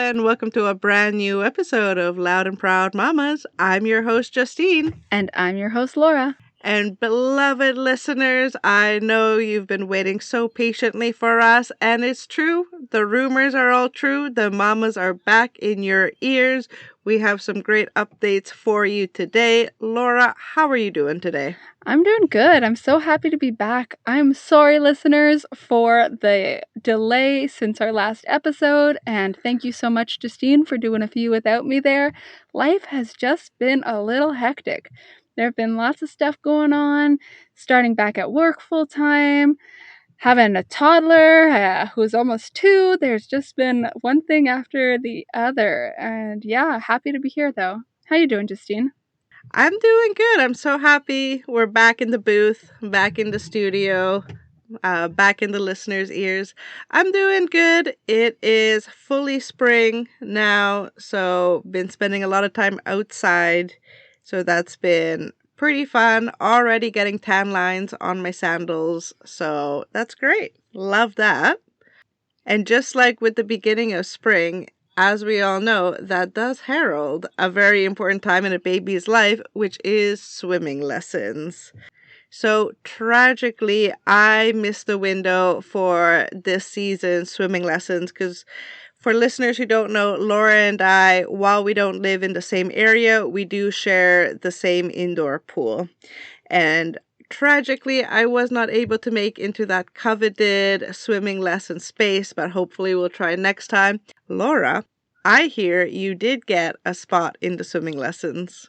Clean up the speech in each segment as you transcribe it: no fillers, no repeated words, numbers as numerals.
and welcome to a brand new episode of Loud and Proud Mamas. I'm your host, Justine. And I'm your host, Laura. And beloved listeners, I know you've been waiting so patiently for us, and it's true. The rumors are all true. The mamas are back in your ears. We have some great updates for you today. Laura, how are you doing today? I'm doing good. I'm so happy to be back. I'm sorry, listeners, for the delay since our last episode, and thank you so much, Justine, for doing a few without me there. Life has just been a little hectic. There have been lots of stuff going on, starting back at work full time, having a toddler who's almost 2. There's just been one thing after the other, and yeah, happy to be here, though. How you doing, Justine? I'm doing good. I'm so happy we're back in the booth, back in the studio, back in the listeners' ears. I'm doing good. It is fully spring now, so been spending a lot of time outside. So that's been pretty fun. Already getting tan lines on my sandals, so that's great. Love that. And just like with the beginning of spring, as we all know, that does herald a very important time in a baby's life, which is swimming lessons. So tragically, I missed the window for this season's swimming lessons because for listeners who don't know, Laura and I, while we don't live in the same area, we do share the same indoor pool. And tragically, I was not able to make into that coveted swimming lesson space, but hopefully we'll try next time. Laura, I hear you did get a spot in the swimming lessons.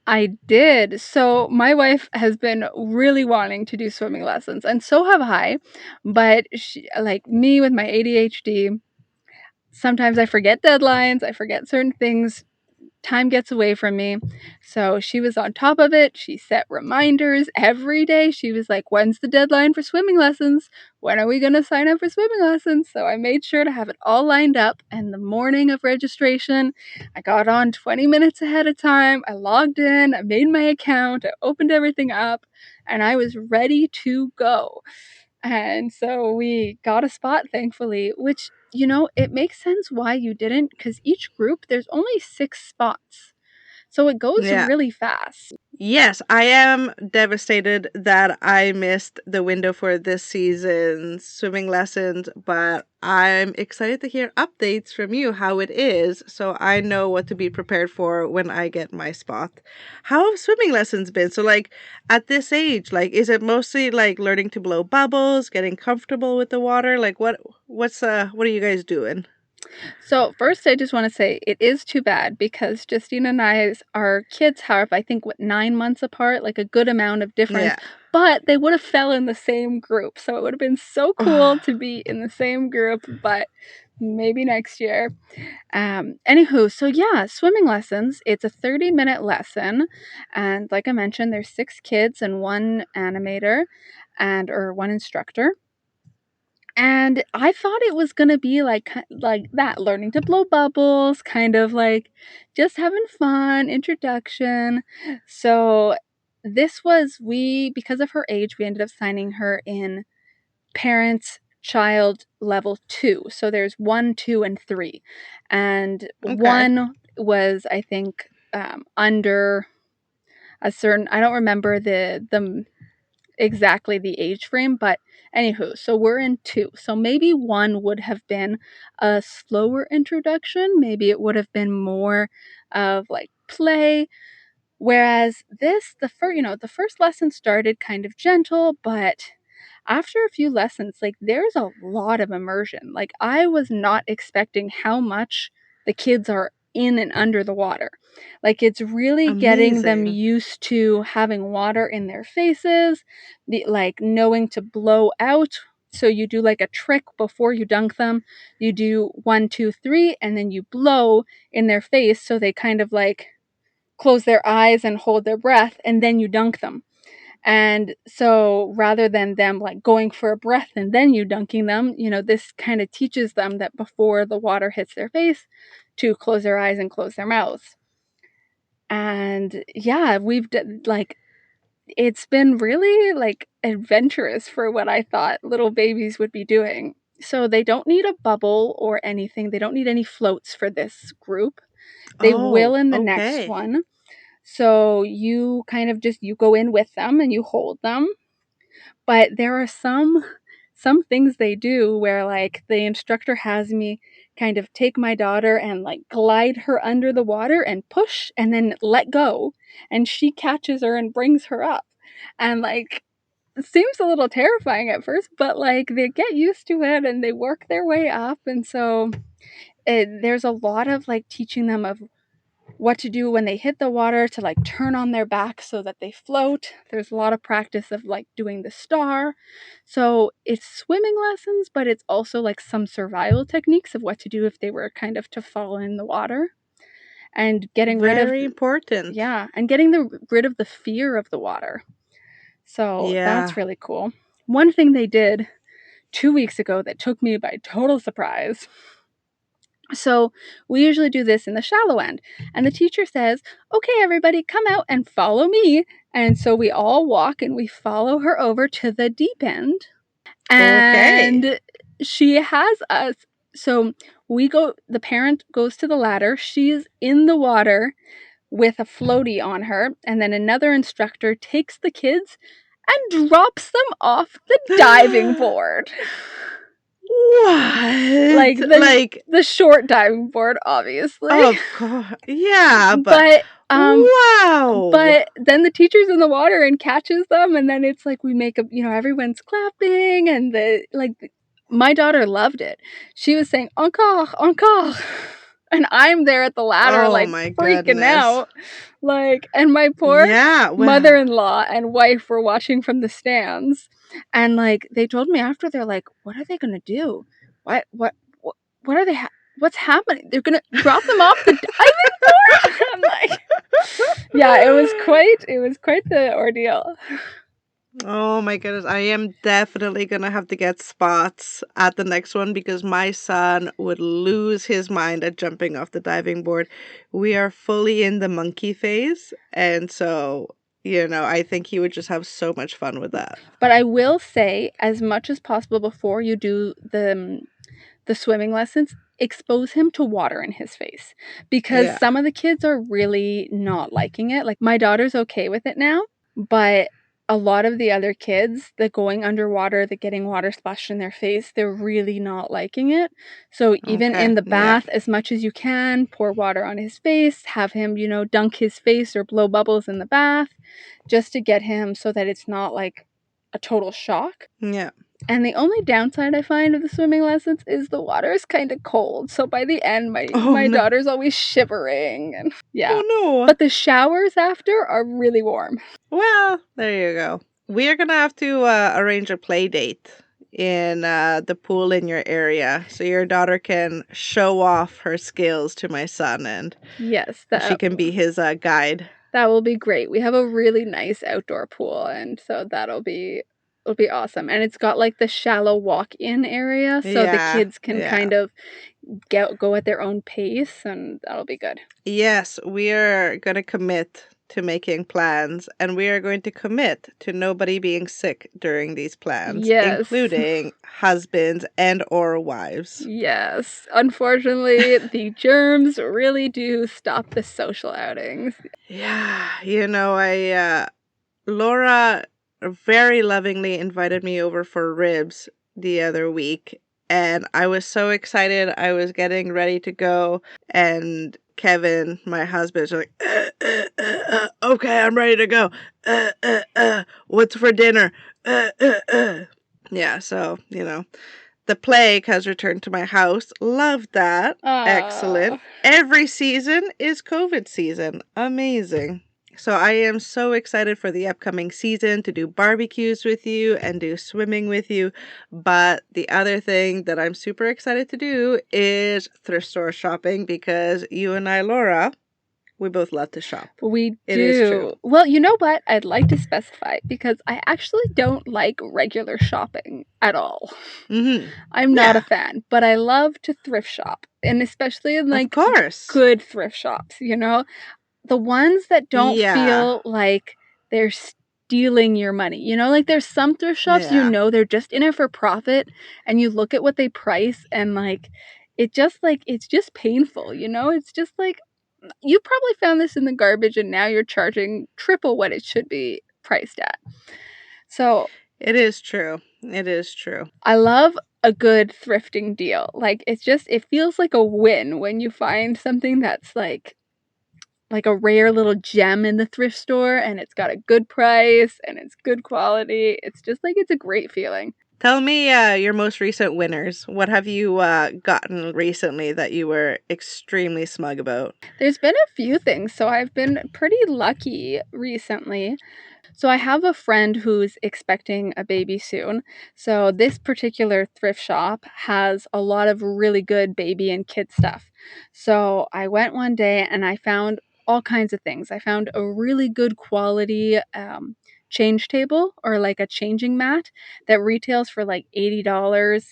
I did. So my wife has been really wanting to do swimming lessons, and so have I. But she, like me with my ADHD, sometimes I forget deadlines, I forget certain things. Time gets away from me. So she was on top of it. She set reminders every day. She was like, "When's the deadline for swimming lessons? When are we going to sign up for swimming lessons?" So I made sure to have it all lined up. And the morning of registration, I got on 20 minutes ahead of time. I logged in, I made my account, I opened everything up, and I was ready to go. And so we got a spot, thankfully, which, it makes sense why you didn't, because each group, there's only 6 spots. So it goes Yeah. really fast. Yes, I am devastated that I missed the window for this season's swimming lessons, but I'm excited to hear updates from you how it is so I know what to be prepared for when I get my spot. How have swimming lessons been? So like at this age, like is it mostly like learning to blow bubbles, getting comfortable with the water? Like what are you guys doing? So first, I just want to say it is too bad because Justine and our kids have, I think, 9 months apart, like a good amount of difference. Yeah. But they would have fell in the same group, so it would have been so cool to be in the same group. But maybe next year. Anywho, so yeah, swimming lessons. It's a 30-minute lesson, and like I mentioned, there's 6 kids and 1 animator, or 1 instructor. And I thought it was gonna be like that, learning to blow bubbles, kind of like just having fun, introduction. So because of her age, we ended up signing her in parents child level 2. So there's 1, 2, and 3. And Okay. 1 was, I think, under a certain, I don't remember the exactly the age frame, but anywho, so we're in 2. So maybe 1 would have been a slower introduction. Maybe it would have been more of like play. Whereas the first lesson started kind of gentle, but after a few lessons, like there's a lot of immersion. Like I was not expecting how much the kids are in and under the water. Like it's really getting them Amazing. used to having water in their faces, like knowing to blow out. So you do like a trick before you dunk them. You do 1, 2, 3, and then you blow in their face so they kind of like close their eyes and hold their breath, and then you dunk them. And so rather than them like going for a breath and then you dunking them, this kind of teaches them that before the water hits their face to close their eyes and close their mouths. And yeah, it's been really like adventurous for what I thought little babies would be doing. So they don't need a bubble or anything. They don't need any floats for this group. They will Oh, in the next okay. one. So you kind of just you go in with them and you hold them. But there are some things they do where like the instructor has me kind of take my daughter and like glide her under the water and push and then let go, and she catches her and brings her up. And like it seems a little terrifying at first, but like they get used to it and they work their way up. And so there's a lot of like teaching them of what to do when they hit the water to like turn on their back so that they float. There's a lot of practice of like doing the star. So it's swimming lessons, but it's also like some survival techniques of what to do if they were kind of to fall in the water, and getting rid of, Very important. yeah, and getting rid of the fear of the water. So that's Yeah. really cool. One thing they did 2 weeks ago that took me by total surprise. So we usually do this in the shallow end. And the teacher says, okay, everybody, come out and follow me. And so we all walk and we follow her over to the deep end. Okay. And she has us. So we go, the parent goes to the ladder. She's in the water with a floaty on her. And then another instructor takes the kids and drops them off the diving board. Like What? Like, the short diving board, obviously. of course. Yeah, but But wow. but then the teacher's in the water and catches them, and then it's like we make a, everyone's clapping, and my daughter loved it. She was saying encore, encore. And I'm there at the ladder Oh like my freaking goodness. out. Like, and my poor Yeah, well. mother-in-law and wife were watching from the stands, and like they told me after, they're like, what are they gonna do? What are they what's happening? They're gonna drop them off the diving board? I'm like, yeah, it was quite the ordeal. Oh my goodness. I am definitely gonna have to get spots at the next one because my son would lose his mind at jumping off the diving board. We are fully in the monkey phase, and so, I think he would just have so much fun with that. But I will say, as much as possible before you do the swimming lessons, expose him to water in his face, because Yeah. some of the kids are really not liking it. Like my daughter's okay with it now, but a lot of the other kids, the going underwater, the getting water splashed in their face, they're really not liking it. So even Okay. in the Yeah. bath, as much as you can, pour water on his face, have him, dunk his face or blow bubbles in the bath, just to get him so that it's not like a total shock. Yeah. And the only downside I find of the swimming lessons is the water is kind of cold. So by the end, Oh my no. daughter's always shivering, and yeah. Oh no. But the showers after are really warm. Well, there you go. We are gonna have to arrange a play date in the pool in your area so your daughter can show off her skills to my son, and Yes, she can be his guide. that will be great. We have a really nice outdoor pool, and so it'll be awesome. And it's got like the shallow walk-in area, so the Yeah. kids can Yeah. kind of go at their own pace, and that'll be good. Yes, we are going to commit to making plans, and we are going to commit to nobody being sick during these plans, Yes. including husbands and or wives. Yes. Unfortunately, the germs really do stop the social outings. Yeah, Laura very lovingly invited me over for ribs the other week, and I was so excited. I was getting ready to go, and Kevin, my husband, is like, okay, I'm ready to go. What's for dinner? Yeah, so, the plague has returned to my house. Love that. Excellent. Every season is COVID season. Amazing. So I am so excited for the upcoming season to do barbecues with you and do swimming with you. But the other thing that I'm super excited to do is thrift store shopping, because you and I, Laura, we both love to shop. We do. It is true. Well, you know what? I'd like to specify, because I actually don't like regular shopping at all. Mm-hmm. I'm not a fan, but I love to thrift shop, and especially in like of course, good thrift shops, the ones that don't Yeah. feel like they're stealing your money. You know, like there's some thrift shops, you Yeah. know, they're just in it for profit, and you look at what they price and like it's just painful, you know? It's just like you probably found this in the garbage and now you're charging triple what it should be priced at. So, It is true. It is true. I love a good thrifting deal. Like it feels like a win when you find something that's like a rare little gem in the thrift store and it's got a good price and it's good quality. It's just like it's a great feeling. Tell me your most recent winners. What have you gotten recently that you were extremely smug about? There's been a few things. So I've been pretty lucky recently. So I have a friend who's expecting a baby soon. So this particular thrift shop has a lot of really good baby and kid stuff. So I went one day and I found all kinds of things. I found a really good quality change table or like a changing mat that retails for like $80,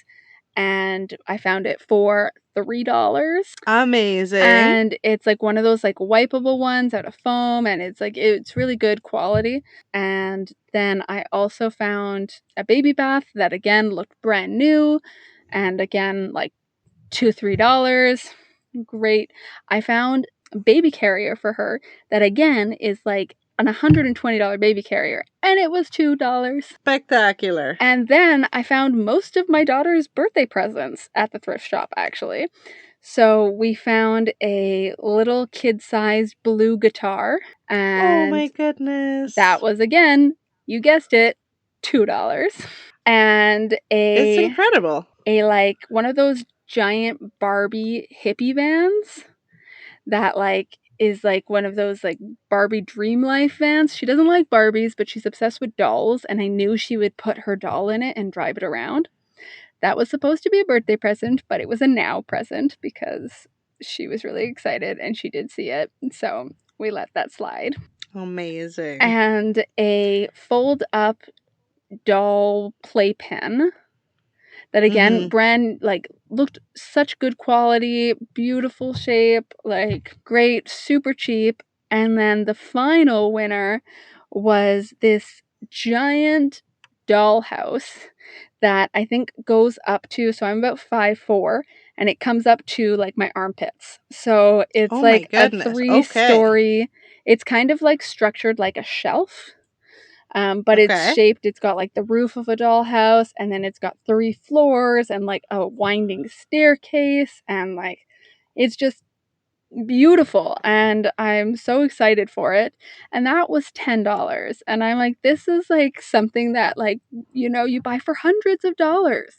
and I found it for $3. Amazing. And it's like one of those like wipeable ones out of foam, and it's really good quality. And then I also found a baby bath that again looked brand new, and again like $3. Great. I found a baby carrier for her that again is like an $120 baby carrier, and it was $2. Spectacular. And then I found most of my daughter's birthday presents at the thrift shop, actually. So we found a little kid-sized blue guitar, Oh my and that goodness. was again, you guessed it, $2. And It's a incredible. like one of those giant Barbie hippie vans that like is like one of those like Barbie Dream Life vans. She doesn't like Barbies, but she's obsessed with dolls, and I knew she would put her doll in it and drive it around. That was supposed to be a birthday present, but it was a now present because she was really excited and she did see it. So we let that slide. Amazing. And a fold up doll playpen that again Mm-hmm. brand like looked such good quality, beautiful shape, like great, super cheap. And then the final winner was this giant dollhouse that I think goes up to, so I'm about 5'4", and it comes up to like my armpits. So it's Oh my like a goodness. Okay. three-story, it's kind of like structured like a shelf, but it's Okay. shaped, it's got like the roof of a dollhouse, and then it's got 3 floors and like a winding staircase, and like it's just beautiful. And I'm so excited for it. And that was $10. And I'm like, this is like something that, like, you know, you buy for hundreds of dollars.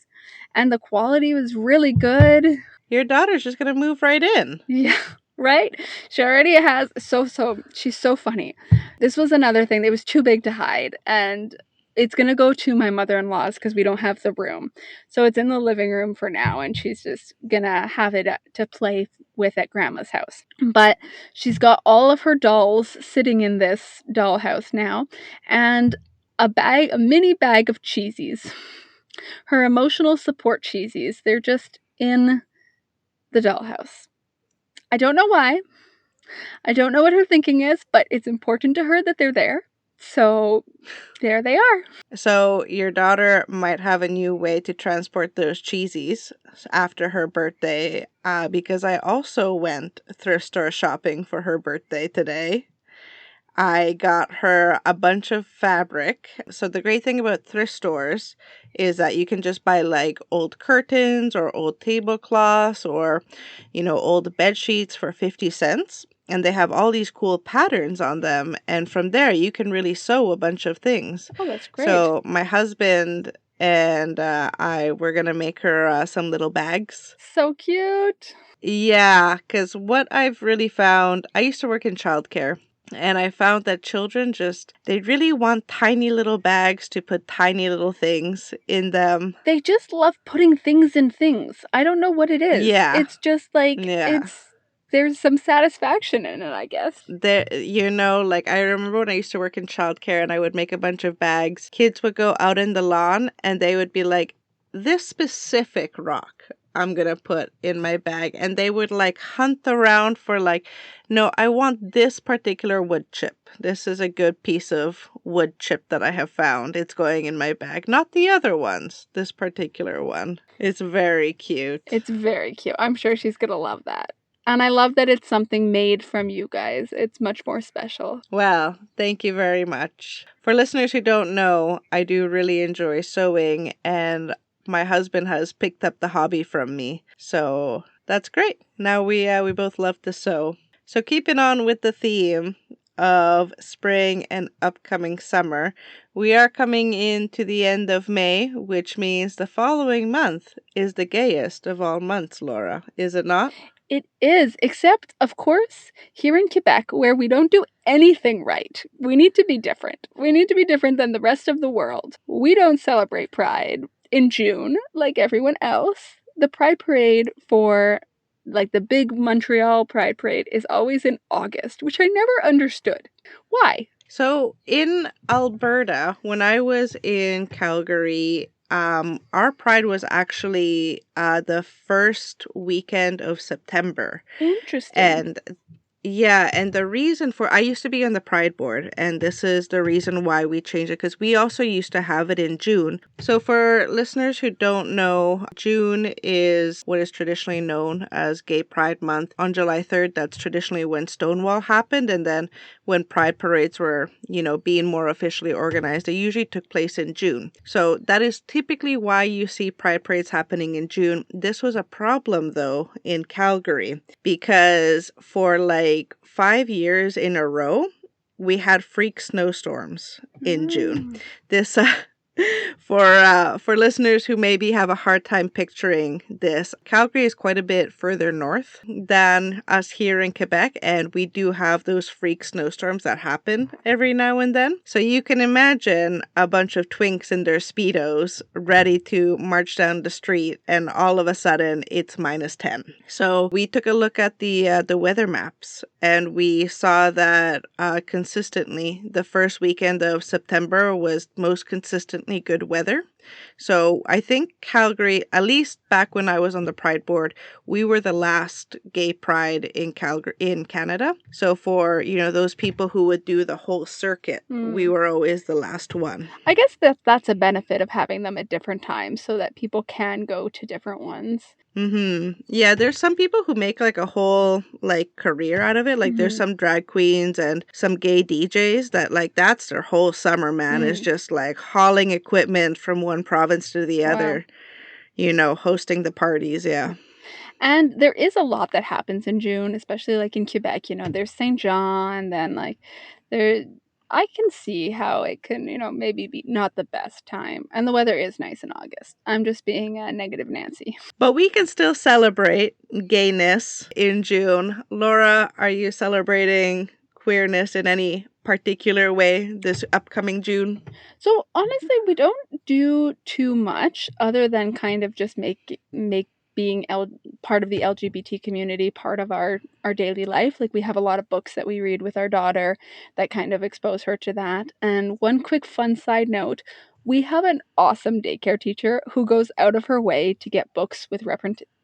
And the quality was really good. Your daughter's just gonna move right in. Yeah, right? She already has she's so funny. This was another thing. It was too big to hide, and it's going to go to my mother-in-law's because we don't have the room. So it's in the living room for now, and she's just going to have it to play with at grandma's house. But she's got all of her dolls sitting in this dollhouse now, and a mini bag of cheesies. Her emotional support cheesies. They're just in the dollhouse. I don't know why. I don't know what her thinking is, but it's important to her that they're there. So there they are. So your daughter might have a new way to transport those cheesies after her birthday, because I also went thrift store shopping for her birthday today. I got her a bunch of fabric. So the great thing about thrift stores is that you can just buy like old curtains or old tablecloths or, old bed sheets for 50 cents. And they have all these cool patterns on them. And from there, you can really sew a bunch of things. Oh, that's great. So my husband and I were going to make her some little bags. So cute. Yeah, because what I've really found, I used to work in childcare. And I found that children they really want tiny little bags to put tiny little things in them. They just love putting things in things. I don't know what it is. Yeah. It's just like, Yeah. there's some satisfaction in it, I guess. Like I remember when I used to work in childcare and I would make a bunch of bags. Kids would go out in the lawn and they would be like, this specific rock, I'm going to put in my bag. And they would like hunt around for like, no, I want this particular wood chip. This is a good piece of wood chip that I have found. It's going in my bag. Not the other ones. This particular one. It's very cute. It's very cute. I'm sure she's going to love that. And I love that it's something made from you guys. It's much more special. Well, thank you very much. For listeners who don't know, I do really enjoy sewing, and my husband has picked up the hobby from me. So that's great. Now we both love to sew. So keeping on with the theme of spring and upcoming summer, we are coming into the end of May, which means the following month is the gayest of all months, Laura, is it not? It is, except, of course, here in Quebec, where we don't do anything right. We need to be different. We need to be different than the rest of the world. We don't celebrate Pride in June like everyone else. The Pride Parade for, like, the big Montreal Pride Parade is always in August, which I never understood. Why? So in Alberta, when I was in Calgary, our Pride was actually the first weekend of September. Interesting. And yeah, and the reason for I used to be on the Pride board, and this is the reason why we changed it, because we also used to have it in June. So for listeners who don't know, June is what is traditionally known as Gay Pride Month. On July 3rd, that's traditionally when Stonewall happened, and then when Pride parades were, being more officially organized, they usually took place in June. So that is typically why you see Pride parades happening in June. This was a problem, though, in Calgary, because for like 5 years in a row, we had freak snowstorms in June. This for listeners who maybe have a hard time picturing this, Calgary is quite a bit further north than us here in Quebec, and we do have those freak snowstorms that happen every now and then. So you can imagine a bunch of twinks in their Speedos ready to march down the street, and all of a sudden it's -10. So we took a look at the weather maps, and we saw that consistently the first weekend of September was most consistent good weather. So I think Calgary, at least back when I was on the Pride board, we were the last gay Pride in Calgary in Canada. So for, those people who would do the whole circuit, we were always the last one. I guess that's a benefit of having them at different times so that people can go to different ones. Yeah, there's some people who make like a whole like career out of it. Like there's some drag queens and some gay DJs that like that's their whole summer, man, is just like hauling equipment from one province to the other, hosting the parties. Yeah. And there is a lot that happens in June, especially like in Quebec, there's Saint John, then like I can see how it can, maybe be not the best time. And the weather is nice in August. I'm just being a negative Nancy. But we can still celebrate gayness in June. Laura, are you celebrating queerness in any particular way this upcoming June? So honestly, we don't do too much other than kind of just make being part of the LGBT community part of our daily life. Like we have a lot of books that we read with our daughter that kind of expose her to that. And one quick fun side note, we have an awesome daycare teacher who goes out of her way to get books with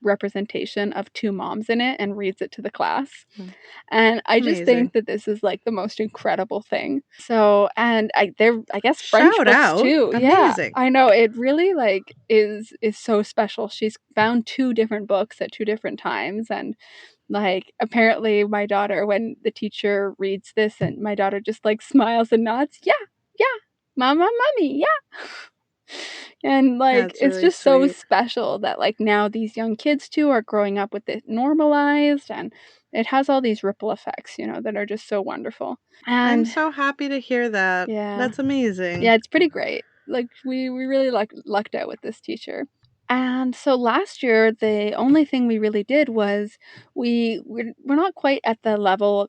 representation of two moms in it and reads it to the class. And I just think that this is like the most incredible thing. So, and I guess French Shout books out. too. Amazing. Yeah, I know it really like is so special. She's found two different books at two different times, and like apparently my daughter, when the teacher reads this, and my daughter just like smiles and nods. Yeah, mama, mommy, yeah. And like That's it's really just so sweet. special that like now these young kids too are growing up with it normalized, and it has all these ripple effects, that are just so wonderful. I'm And so happy to hear that. yeah, That's amazing. yeah, it's pretty great. Like we really lucked out with this teacher. And so last year, the only thing we really did was we're not quite at the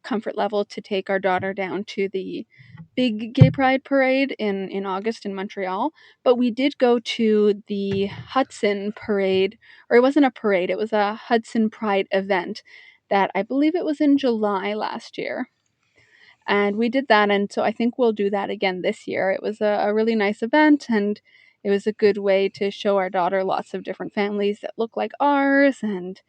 comfort level to take our daughter down to the big gay pride parade in August in Montreal, but we did go to the Hudson parade, or it wasn't a parade, it was a Hudson Pride event that I believe it was in July last year. And we did that, and so I think we'll do that again this year. It was a really nice event, and it was a good way to show our daughter lots of different families that look like ours, and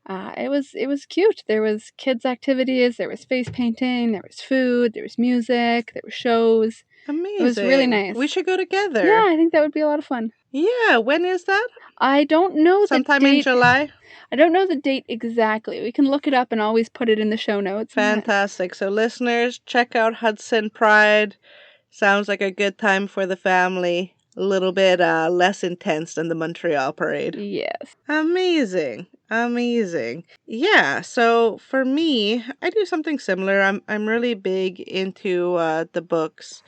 it was cute. There was kids activities, there was face painting, there was food, there was music, there were shows. It was really Amazing. We nice. should go Yeah, together. I think that would be a lot of fun. Yeah, when is that? I don't know the Sometime in date. July? I don't know the date exactly. We can look it up and always put it in the show notes. Fantastic. So, listeners, check out Hudson Pride. Sounds like a good time for the family. A little bit less intense than the Montreal Parade. Yes. Amazing. Amazing. Yeah, so for me, I do something similar. I'm really big into the books.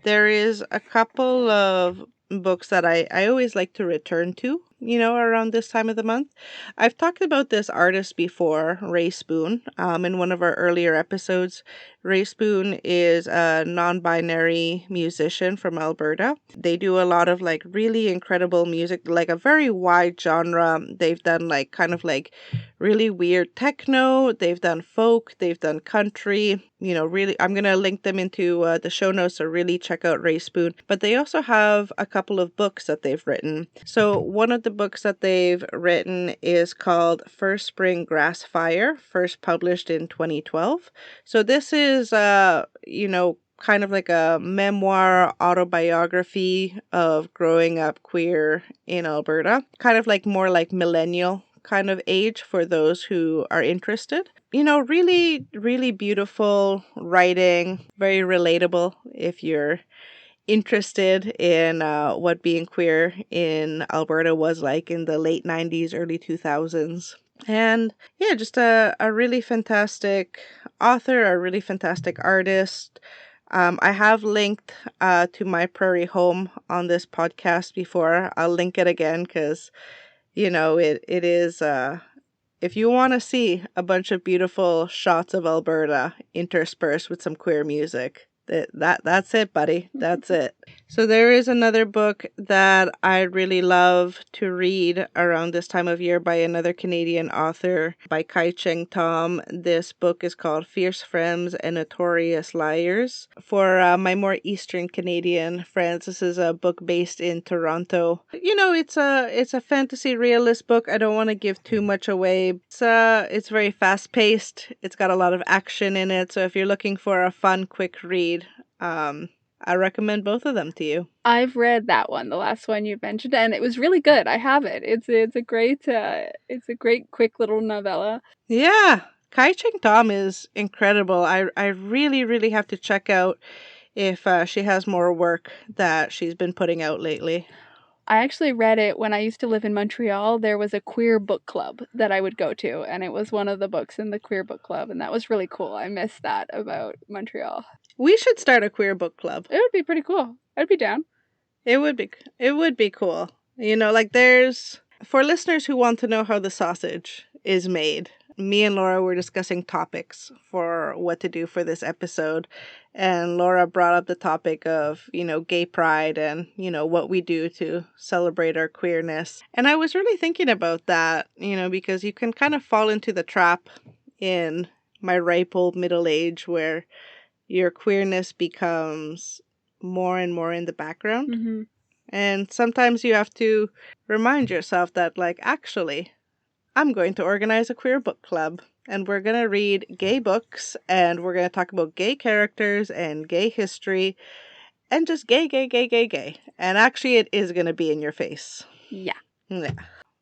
There is a couple of books that I always like to return to, around this time of the month. I've talked about this artist before, Rae Spoon, in one of our earlier episodes. Rae Spoon is a non-binary musician from Alberta. They do a lot of like really incredible music, like a very wide genre. They've done like kind of like really weird techno. They've done folk. They've done country. Really, I'm going to link them into the show notes, so really check out Rae Spoon. But they also have a couple of books that they've written. So one of the books that they've written is called First Spring Grass Fire, first published in 2012. So this is, kind of like a memoir autobiography of growing up queer in Alberta, kind of like more like millennial kind of age for those who are interested. Really, really beautiful writing, very relatable if you're interested in what being queer in Alberta was like in the late 90s, early 2000s. And yeah, just a really fantastic author, a really fantastic artist. I have linked to My Prairie Home on this podcast before. I'll link it again because, it is, if you want to see a bunch of beautiful shots of Alberta interspersed with some queer music, that's it, buddy. That's it. So there is another book that I really love to read around this time of year by another Canadian author, by Kai Cheng Thom. This book is called Fierce Femmes and Notorious Liars. For my more Eastern Canadian friends, this is a book based in Toronto. It's a fantasy realist book. I don't want to give too much away. It's very fast paced. It's got a lot of action in it. So if you're looking for a fun, quick read, I recommend both of them to you. I've read that one, the last one you mentioned, and it was really good. I have it. It's a great quick little novella. Yeah, Kai Cheng Thom is incredible. I really, really have to check out if she has more work that she's been putting out lately. I actually read it when I used to live in Montreal. There was a queer book club that I would go to, and it was one of the books in the queer book club, and that was really cool. I miss that about Montreal. We should start a queer book club. It would be pretty cool. I'd be down. It would be cool. There's, for listeners who want to know how the sausage is made, me and Laura were discussing topics for what to do for this episode. And Laura brought up the topic of, gay pride and, what we do to celebrate our queerness. And I was really thinking about that, because you can kind of fall into the trap in my ripe old middle age where your queerness becomes more and more in the background. Mm-hmm. And sometimes you have to remind yourself that, like, actually, I'm going to organize a queer book club. And we're going to read gay books. And we're going to talk about gay characters and gay history. And just gay, gay, gay, gay, gay. And actually, it is going to be in your face. Yeah.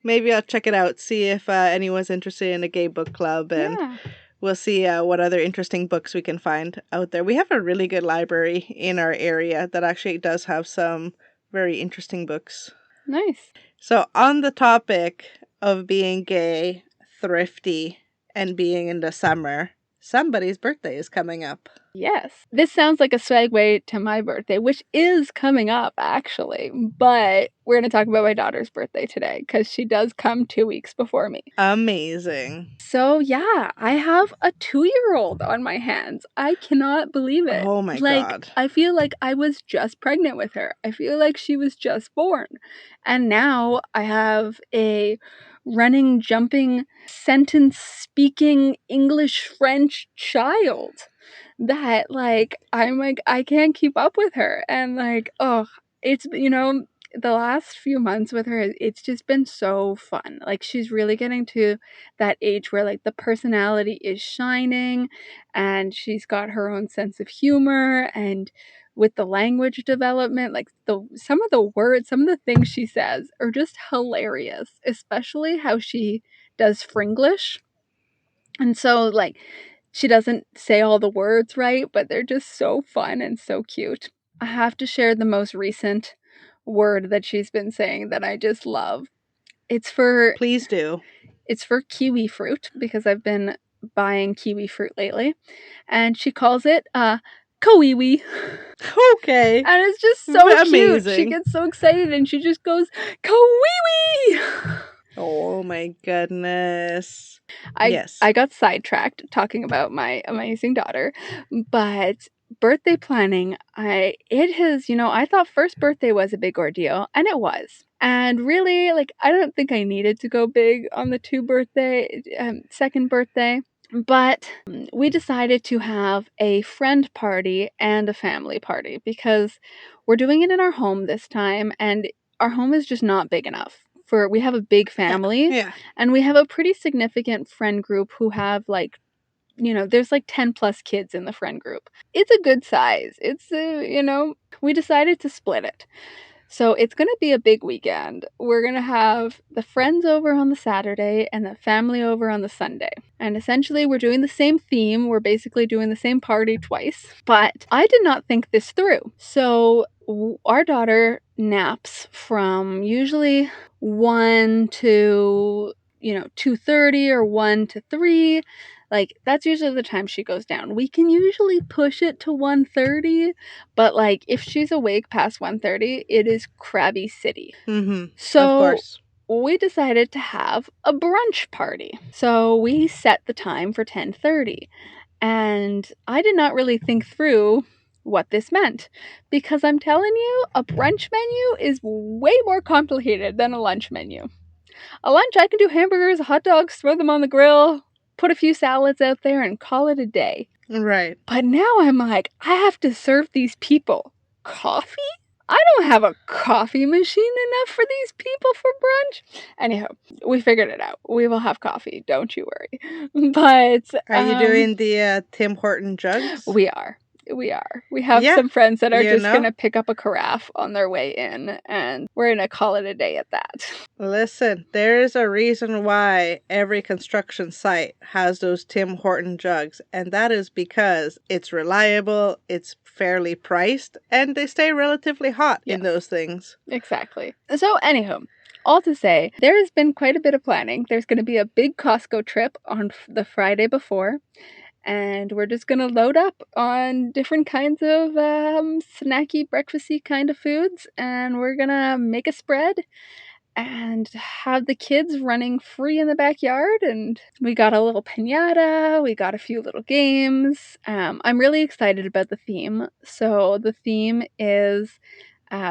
Maybe I'll check it out, see if anyone's interested in a gay book club. And we'll see what other interesting books we can find out there. We have a really good library in our area that actually does have some very interesting books. Nice. So on the topic of being gay, thrifty, and being in the summer, somebody's birthday is coming up. Yes. This sounds like a segue to my birthday, which is coming up, actually. But we're going to talk about my daughter's birthday today because she does come 2 weeks before me. Amazing. So, yeah, I have a 2-year-old on my hands. I cannot believe it. Oh, my God. I feel like I was just pregnant with her. I feel like she was just born. And now I have a running, jumping, sentence-speaking English-French child that, I'm like, I can't keep up with her. And, it's, the last few months with her, it's just been so fun. Like, she's really getting to that age where, like, the personality is shining and she's got her own sense of humor. And with the language development, like, some of the words, some of the things she says are just hilarious, especially how she does Fringlish. And so, like, she doesn't say all the words right, but they're just so fun and so cute. I have to share the most recent word that she's been saying that I just love. Please do. It's for kiwi fruit, because I've been buying kiwi fruit lately, and she calls it kawiwi. Okay. And it's just so cute. She Amazing. gets so excited and she just goes kawiwi. Oh my goodness. I Yes. got sidetracked talking about my amazing daughter, but birthday planning, I thought first birthday was a big ordeal, and it was. And really, like, I don't think I needed to go big on the second birthday. But we decided to have a friend party and a family party because we're doing it in our home this time, and our home is just not big enough. We have a big family, Yeah. and we have a pretty significant friend group who have, like, there's like 10 plus kids in the friend group. It's a good size. We decided to split it. So it's going to be a big weekend. We're going to have the friends over on the Saturday and the family over on the Sunday. And essentially, we're doing the same theme. We're basically doing the same party twice. But I did not think this through. So our daughter naps from usually 1 to 2:30 or 1 to 3. Like, that's usually the time she goes down. We can usually push it to 1:30, but, like, if she's awake past 1:30, it is crabby city. Of So course. we decided to have a brunch party. So we set the time for 10:30. And I did not really think through what this meant, because I'm telling you, a brunch menu is way more complicated than a lunch menu. A lunch, I can do hamburgers, hot dogs, throw them on the grill, put a few salads out there, and call it a day. Right. But now I'm like, I have to serve these people coffee? I don't have a coffee machine enough for these people for brunch. Anyhow, we figured it out. We will have coffee, don't you worry. But Are you doing the Tim Horton jugs? we are. We have some friends that are just going to pick up a carafe on their way in, and we're going to call it a day at that. Listen, there is a reason why every construction site has those Tim Horton jugs, and that is because it's reliable, it's fairly priced, and they stay relatively hot in those things. Exactly. So, anywho, all to say, there has been quite a bit of planning. There's going to be a big Costco trip on the Friday before. And we're just going to load up on different kinds of snacky, breakfasty kind of foods. And we're going to make a spread and have the kids running free in the backyard. And we got a little piñata. We got a few little games. I'm really excited about the theme. So the theme is...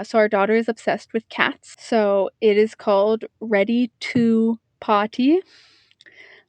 so our daughter is obsessed with cats. So it is called Ready to Potty.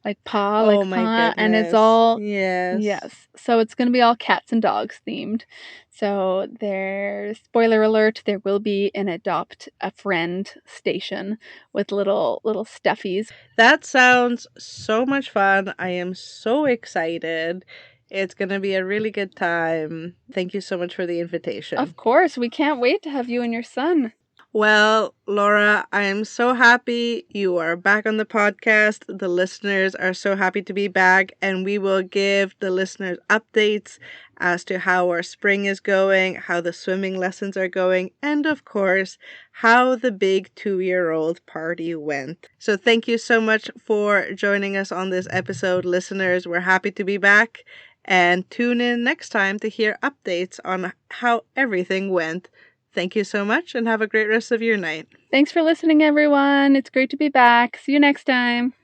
Like paw, like my paw, goodness. and it's all yes. So it's gonna be all cats and dogs themed. So there's, spoiler alert, there will be an adopt a friend station with little stuffies. That sounds so much fun. I am so excited. It's going to be a really good time. Thank you so much for the invitation. Of course, we can't wait to have you and your son. Well, Laura, I am so happy you are back on the podcast. The listeners are so happy to be back, and we will give the listeners updates as to how our spring is going, how the swimming lessons are going, and of course, how the big 2-year-old party went. So thank you so much for joining us on this episode, listeners. We're happy to be back, and tune in next time to hear updates on how everything went. Thank you so much and have a great rest of your night. Thanks for listening, everyone. It's great to be back. See you next time.